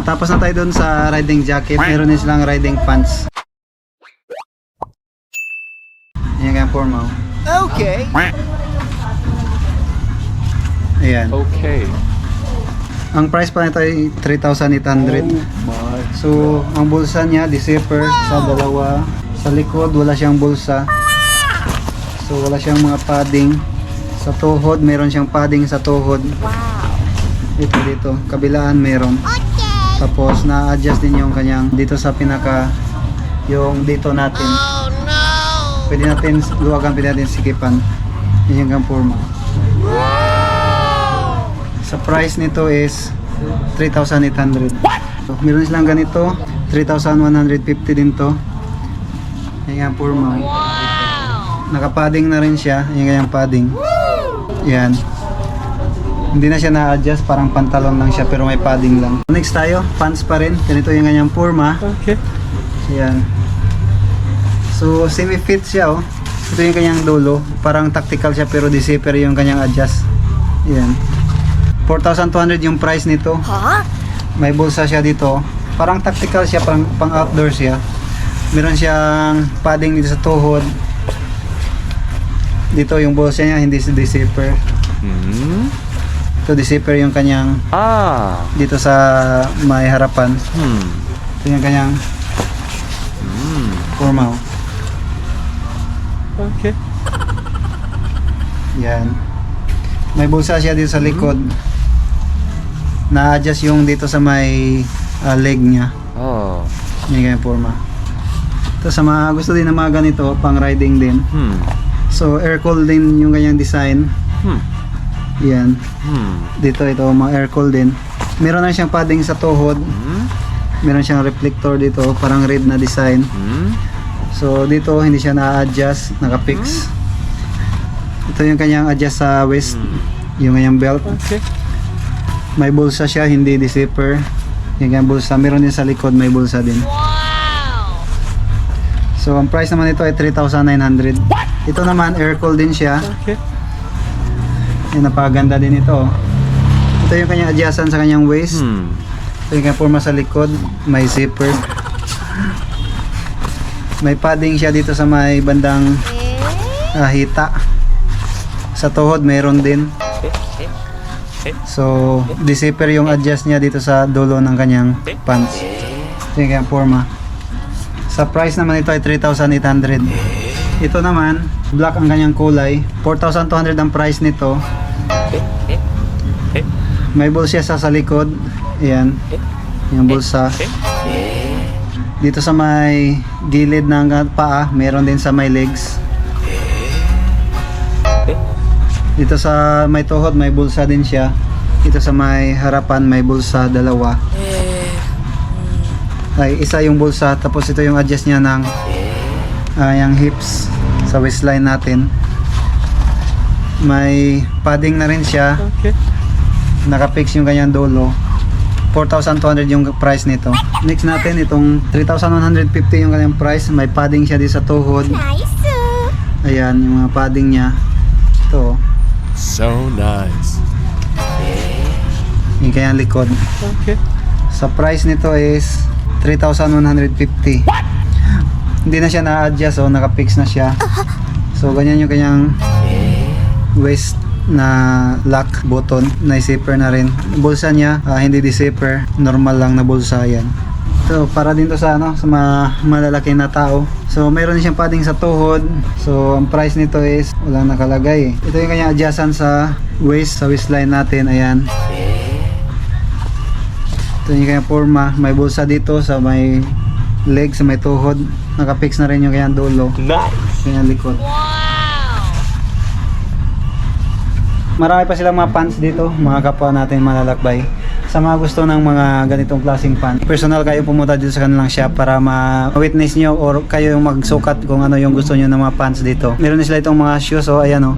Tapos na tayo dun sa riding jacket. Meron din silang riding pants. Ayan kaya formal. Okay. Ayan. Okay. Ang price pa nito ay 3,800. So, ang bulsa niya, the zipper sa dalawa. Sa likod, wala siyang bulsa. So, wala siyang mga padding. Sa tuhod, meron siyang padding sa tuhod. Ito dito, kabilaan meron. Tapos, na-adjust din yung kanyang dito sa pinaka, yung dito natin. Pwede natin luwagan, pwede natin sikipan. Yan yung forma. Sa price nito is 3,800. So, meron silang ganito, 3,150 din to. Yan yung forma. Nakapadding na rin siya, yung kanyang padding. Yan. Hindi na siya na-adjust, parang pantalon lang siya pero may padding lang. Next tayo, pants pa rin. Ganito yung kanyang forma. Okay. Yan. So, semi-fit siya, oh. Ito yung kanyang dulo. Parang tactical siya pero di zipper yung kanyang adjust. Yan. 4,200 yung price nito. May bulsa siya dito. Parang tactical siya, pang outdoor siya. Meron siyang padding dito sa tuhod. Dito yung bulsa niya, hindi di zipper. Ito di zipper yung kanyang dito sa may harapan. Ito yung kanyang formal. Okay. Yan. May bulsa siya dito sa likod. Na-adjust yung dito sa may leg niya. Yan yung forma. Ito sa mga gusto din ng mga ganito, pang riding din. So air cool din yung kanyang design. Yan. Dito ito mga air cool din. Meron na siyang padding sa tuhod. Meron siyang reflector dito, parang red na design. So dito hindi siya na-adjust, naka-fix. Ito yung kanyang adjust sa waist, yung kanyang belt. Okay. May bulsa siya, hindi di zipper. Yung kanyang bulsa, meron din sa likod, may bulsa din. So ang price naman ito ay 3,900. Ito naman air cool din siya. Okay. Yung napakaganda din ito. Ito yung kanyang adjustan sa kanyang waist. Ito yung kanyang forma sa likod, may zipper. May padding siya dito sa may bandang hita. Sa tuhod meron din. So, di zipper yung adjust niya dito sa dulo ng kanyang pants. Ito yung kanyang forma. Sa price naman ito ay 3,800. Ito naman, black ang kanyang kulay. 4,200 ang price nito. May bulsa sa likod. Ayan. Yung bulsa. Dito sa may gilid ng paa, meron din sa may legs. Dito sa may tuhod, may bulsa din siya. Dito sa may harapan, may bulsa, dalawa. Ay, isa yung bulsa, tapos ito yung adjust niya ng yung hips sa waistline natin. May padding na rin siya. Okay. Naka-fix yung kanyang dulo. 4,200 yung price nito. Next natin, itong 3,150 yung kanyang price. May padding siya dito sa tuhod. Ayan, yung mga padding niya. Ito. So nice. Yung kanyang likod. Okay. Sa price nito is 3,150. Hindi na siya na-adjust, so naka-fix na siya. So ganyan yung kanyang waist na lock button, na zipper na rin. Bulsa niya, hindi di zipper, normal lang na bulsa yan. So para din to sa sa mga malalaki na tao. So mayroon din siyang padding sa tuhod. So ang price nito is walang nakalagay. Ito yung kanyang adjustan sa waist, sa waistline natin. Ayan. Ito yung kanyang forma. May bulsa dito sa may leg, sa may tuhod. Naka-fix na rin yung kanyang dulo. Nice. Kanyang likod. Marami pa silang mga pants dito, mga kapwa natin malalakbay. Sa mga gusto ng mga ganitong klaseng pants, personal kayo pumunta dito sa kanilang shop para ma-witness nyo or kayo yung magsukat kung ano yung gusto nyo ng mga pants dito. Meron din sila itong mga shoes, so ayan o.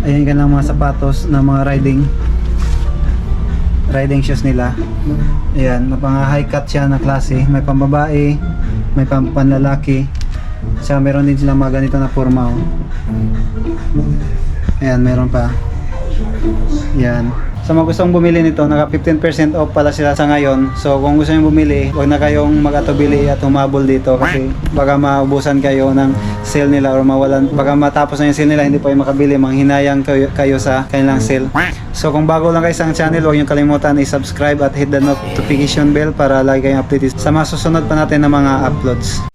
Ayan yung kanilang mga sapatos na mga riding shoes nila. Ayan, mga high cut siya na klase. May pambabae, may panlalaki. Saka meron din silang mga ganito na forma o. Ayan, meron pa. Yan. Sa mga gustong bumili nito, naka 15% off pala sila sa ngayon. So kung gusto nyo bumili, huwag na kayong mag-atubili at humabol dito kasi baka maubusan kayo ng sale nila or mawalan. Baka matapos na yung sale nila, hindi pa kayo makabili, manghinayang kayo sa kanilang sale. So kung bago lang kayo sa channel, huwag nyo kalimutan i-subscribe at hit the notification bell para lagi kayong updated sa mga susunod pa natin na mga uploads.